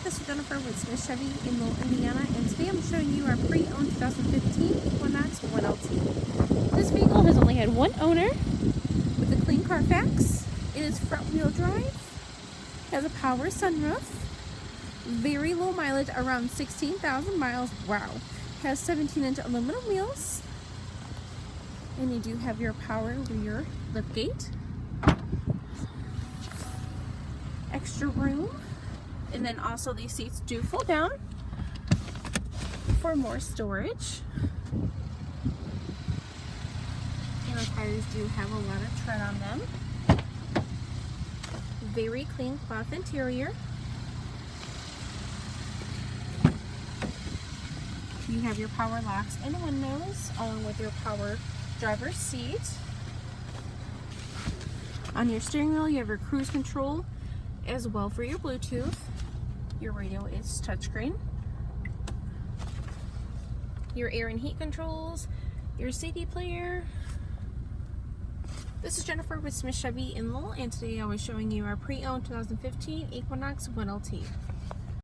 This is Jennifer with Smith Chevy in Lowell, Indiana, and today I'm showing you our pre-owned 2015 Equinox 1LT. This vehicle has only had one owner with a clean CARFAX. It is front-wheel drive, has a power sunroof, very low mileage, around 16,000 miles. Wow. Has 17-inch aluminum wheels, and you do have your power rear liftgate. Extra room. And then also these seats do fold down for more storage. And the tires do have a lot of tread on them. Very clean cloth interior. You have your power locks and windows along with your power driver's seat. On your steering wheel you have your cruise control as well for your Bluetooth. Your radio is touchscreen. Your air and heat controls, your CD player. This is Jennifer with Smith Chevy in Lowell, and today I was showing you our pre-owned 2015 Equinox 1LT.